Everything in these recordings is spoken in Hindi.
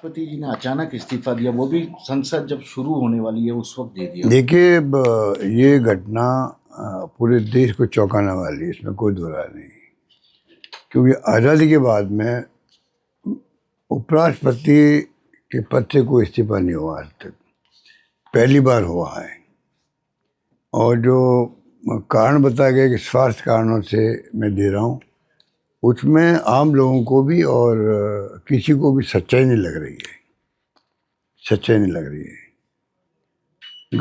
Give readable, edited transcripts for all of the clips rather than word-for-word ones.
राष्ट्रपति जी ने अचानक इस्तीफा दिया, वो भी संसद जब शुरू होने वाली है उस वक्त दे दिया। देखिए, ये घटना पूरे देश को चौंकाने वाली है, इसमें कोई दो राय नहीं। क्योंकि आज़ादी के बाद में उपराष्ट्रपति के पद से कोई इस्तीफा नहीं हुआ आज तक, पहली बार हुआ है। और जो कारण बताया गया कि स्वास्थ्य कारणों से मैं दे रहा हूँ, उसमें आम लोगों को भी और किसी को भी सच्चाई नहीं लग रही है, सच्चाई नहीं लग रही है।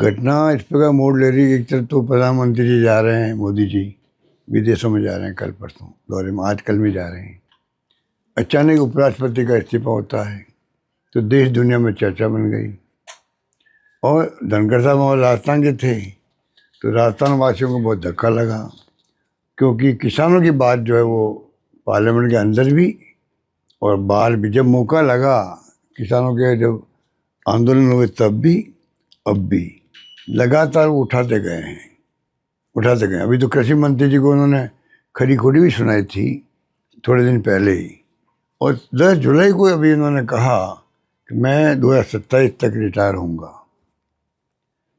घटना इस प्रकार मोड़ ले रही है। एक तरफ तो प्रधानमंत्री जी जा रहे हैं, मोदी जी विदेशों में जा रहे हैं, कल परसों दौरे में, आज कल में जा रहे हैं। अचानक उपराष्ट्रपति का इस्तीफा होता है तो देश दुनिया में चर्चा बन गई। और धनखड़ साहब वहाँ राजस्थान के थे तो राजस्थान वासियों को बहुत धक्का लगा, क्योंकि किसानों की बात जो है वो पार्लियामेंट के अंदर भी और बाहर भी, जब मौका लगा किसानों के, जब आंदोलन हुए तब भी, अब भी लगातार वो उठाते गए हैं, उठाते गए। अभी तो कृषि मंत्री जी को उन्होंने खरी खोटी भी सुनाई थी थोड़े दिन पहले ही। और 10 जुलाई को अभी उन्होंने कहा कि मैं 2027 तक रिटायर होऊंगा।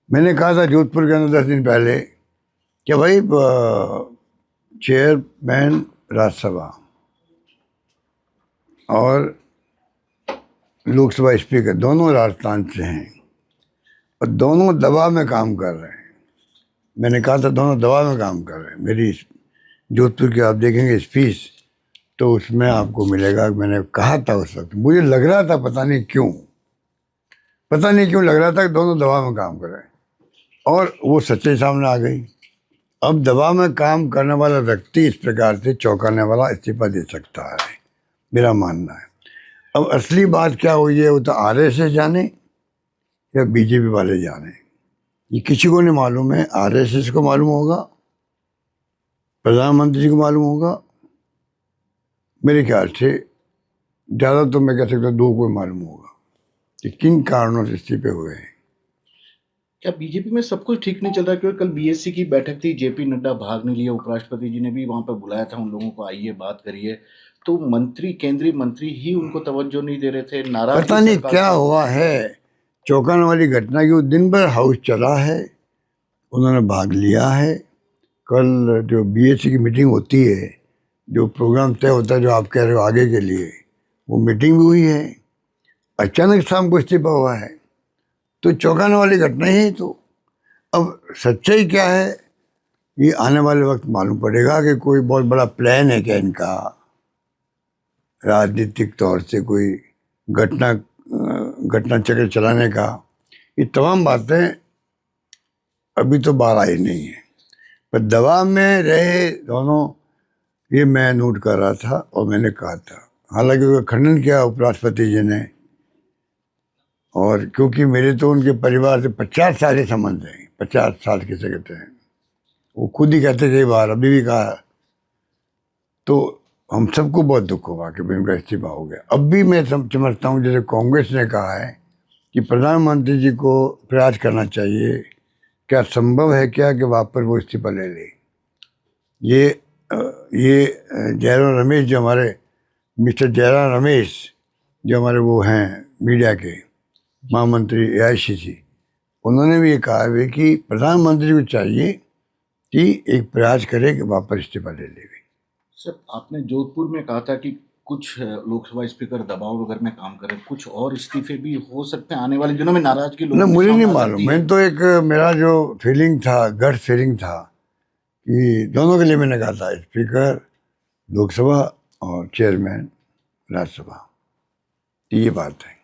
मैंने कहा था जोधपुर के अंदर 10 दिन पहले कि भाई चेयरमैन राज्यसभा और लोकसभा स्पीकर दोनों राजस्थान से हैं और दोनों दबाव में काम कर रहे हैं। मैंने कहा था दोनों दबाव में काम कर रहे हैं। मेरी जोधपुर की आप देखेंगे स्पीच तो उसमें आपको मिलेगा। मैंने कहा था उस वक्त, मुझे लग रहा था, पता नहीं क्यों लग रहा था कि दोनों दबाव में काम कर रहे हैं, और वो सच्चाई सामने आ गई। अब दबाव में काम करने वाला व्यक्ति इस प्रकार से चौंकाने वाला इस्तीफा दे सकता है, मेरा मानना है। अब असली बात क्या हुई है वो तो आरएसएस जाने या बीजेपी वाले जाने, ये किसी को नहीं मालूम है। आरएसएस को मालूम होगा, प्रधानमंत्री को मालूम होगा, मेरे ख्याल से ज़्यादा तो मैं कह सकता हूँ 2 को मालूम होगा कि किन कारणों से इस्तीफे हुए हैं। क्या बीजेपी में सब कुछ ठीक नहीं चल रहा? क्योंकि कल बीएससी की बैठक थी, जेपी नड्डा भाग नहीं लिया, उपराष्ट्रपति जी ने भी वहां पर बुलाया था उन लोगों को, आइए बात करिए, तो मंत्री, केंद्रीय मंत्री ही उनको तवज्जो नहीं दे रहे थे। नाराज पता नहीं क्या हुआ है। चौंकाने वाली घटना की, वो दिन भर हाउस चला है, उन्होंने भाग लिया है। कल जो बीएससी की मीटिंग होती है, जो प्रोग्राम तय होता है जो आप कह रहे हो आगे के लिए, वो मीटिंग भी हुई है। अचानक शाम को इस्तीफा हुआ है तो चौंकाने वाली घटना ही। तो अब सच्चाई क्या है ये आने वाले वक्त मालूम पड़ेगा कि कोई बहुत बड़ा प्लान है क्या इनका, राजनीतिक तौर से कोई घटना चक्र चलाने का। ये तमाम बातें अभी तो बाहर आई नहीं है, पर दबाव में रहे दोनों, ये मैं नोट कर रहा था और मैंने कहा था। हालांकि उसका खंडन किया उपराष्ट्रपति जी ने, और क्योंकि मेरे तो उनके परिवार से 50 साल के संबंध हैं, 50 साल किसे कहते हैं, वो खुद ही कहते थे बाहर, अभी भी कहा। तो हम सबको बहुत दुख हुआ कि उनका इस्तीफा हो गया। अब भी मैं समझता हूँ जैसे कांग्रेस ने कहा है कि प्रधानमंत्री जी को प्रयास करना चाहिए, क्या संभव है क्या कि वापस वो इस्तीफा ले ले। ये जयराम रमेश जो हमारे, मिस्टर जयराम रमेश जो हमारे वो हैं मीडिया के महामंत्री एआईसीसी, उन्होंने भी ये कहा है कि प्रधानमंत्री को चाहिए कि एक प्रयास करे कि वापस इस्तीफा ले ले। सर, आपने जोधपुर में कहा था कि कुछ लोकसभा स्पीकर दबाव वगैरह में काम करें, कुछ और इस्तीफे भी हो सकते हैं आने वाले दिनों में, नाराजगी लोगों में मुझे नहीं सामने आ मालूम। सकती है। मैं तो एक, मेरा जो फीलिंग था, गट फीलिंग था कि दोनों के लिए मैंने कहा था, स्पीकर लोकसभा और चेयरमैन राज्यसभा, ये बात है।